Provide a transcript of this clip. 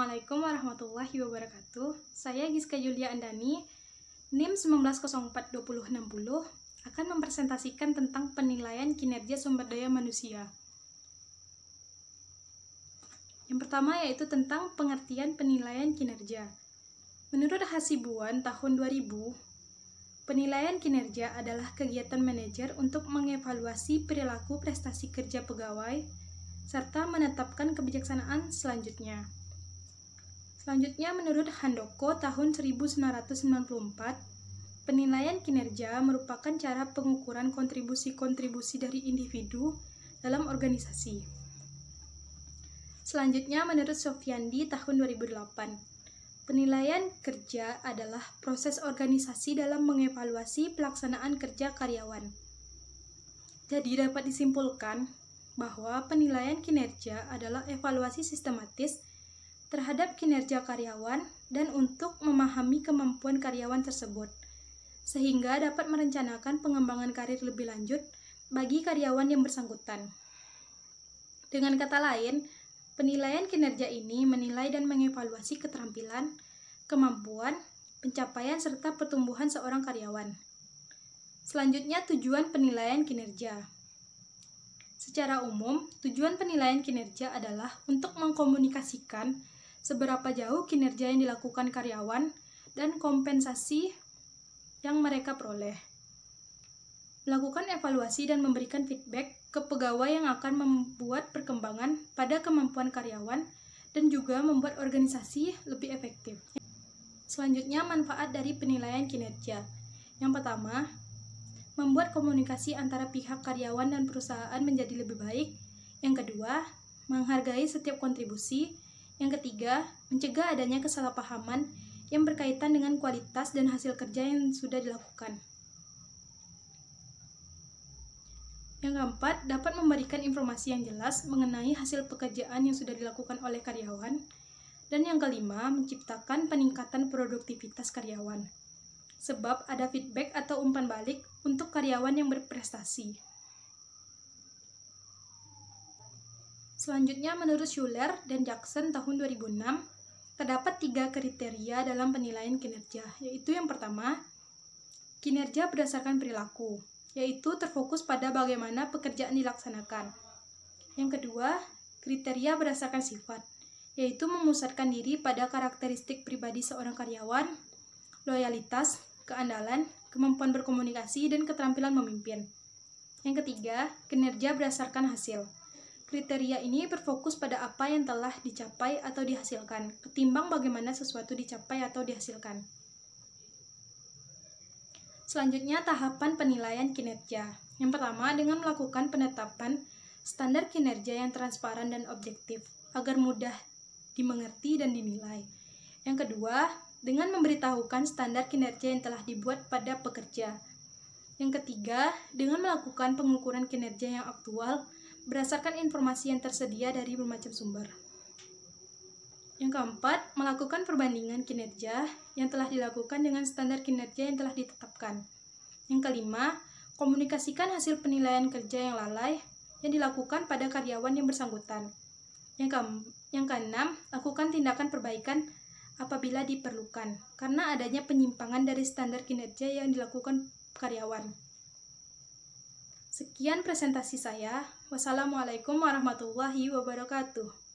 Assalamualaikum warahmatullahi wabarakatuh. Saya Giska Julia Andani, NIM 19042060, akan mempresentasikan tentang penilaian kinerja sumber daya manusia. Yang pertama yaitu tentang pengertian penilaian kinerja. Menurut Hasibuan tahun 2000, penilaian kinerja adalah kegiatan manajer untuk mengevaluasi perilaku prestasi kerja pegawai serta menetapkan kebijaksanaan selanjutnya. Selanjutnya, menurut Handoko tahun 1994, penilaian kinerja merupakan cara pengukuran kontribusi-kontribusi dari individu dalam organisasi. Selanjutnya, menurut Sofiandi tahun 2008, penilaian kerja adalah proses organisasi dalam mengevaluasi pelaksanaan kerja karyawan. Jadi dapat disimpulkan bahwa penilaian kinerja adalah evaluasi sistematis terhadap kinerja karyawan dan untuk memahami kemampuan karyawan tersebut, sehingga dapat merencanakan pengembangan karir lebih lanjut bagi karyawan yang bersangkutan. Dengan kata lain, penilaian kinerja ini menilai dan mengevaluasi keterampilan, kemampuan, pencapaian, serta pertumbuhan seorang karyawan. Selanjutnya, tujuan penilaian kinerja. Secara umum, tujuan penilaian kinerja adalah untuk mengkomunikasikan seberapa jauh kinerja yang dilakukan karyawan dan kompensasi yang mereka peroleh. Melakukan evaluasi dan memberikan feedback ke pegawai yang akan membuat perkembangan pada kemampuan karyawan dan juga membuat organisasi lebih efektif. Selanjutnya, manfaat dari penilaian kinerja. Yang pertama, membuat komunikasi antara pihak karyawan dan perusahaan menjadi lebih baik. Yang kedua, menghargai setiap kontribusi. Yang ketiga, mencegah adanya kesalahpahaman yang berkaitan dengan kualitas dan hasil kerja yang sudah dilakukan. Yang keempat, dapat memberikan informasi yang jelas mengenai hasil pekerjaan yang sudah dilakukan oleh karyawan. Dan yang kelima, menciptakan peningkatan produktivitas karyawan. Sebab ada feedback atau umpan balik untuk karyawan yang berprestasi. Selanjutnya, menurut Schuler dan Jackson tahun 2006, terdapat 3 kriteria dalam penilaian kinerja, yaitu yang pertama, kinerja berdasarkan perilaku, yaitu terfokus pada bagaimana pekerjaan dilaksanakan. Yang kedua, kriteria berdasarkan sifat, yaitu memusatkan diri pada karakteristik pribadi seorang karyawan, loyalitas, keandalan, kemampuan berkomunikasi, dan keterampilan memimpin. Yang ketiga, kinerja berdasarkan hasil. Kriteria ini berfokus pada apa yang telah dicapai atau dihasilkan, ketimbang bagaimana sesuatu dicapai atau dihasilkan. Selanjutnya, tahapan penilaian kinerja. Yang pertama, dengan melakukan penetapan standar kinerja yang transparan dan objektif, agar mudah dimengerti dan dinilai. Yang kedua, dengan memberitahukan standar kinerja yang telah dibuat pada pekerja. Yang ketiga, dengan melakukan pengukuran kinerja yang aktual berdasarkan informasi yang tersedia dari bermacam sumber. Yang keempat, melakukan perbandingan kinerja yang telah dilakukan dengan standar kinerja yang telah ditetapkan. Yang kelima, komunikasikan hasil penilaian kerja yang lalai yang dilakukan pada karyawan yang bersangkutan. Yang keenam, lakukan tindakan perbaikan apabila diperlukan, karena adanya penyimpangan dari standar kinerja yang dilakukan karyawan. Sekian presentasi saya. Wassalamualaikum warahmatullahi wabarakatuh.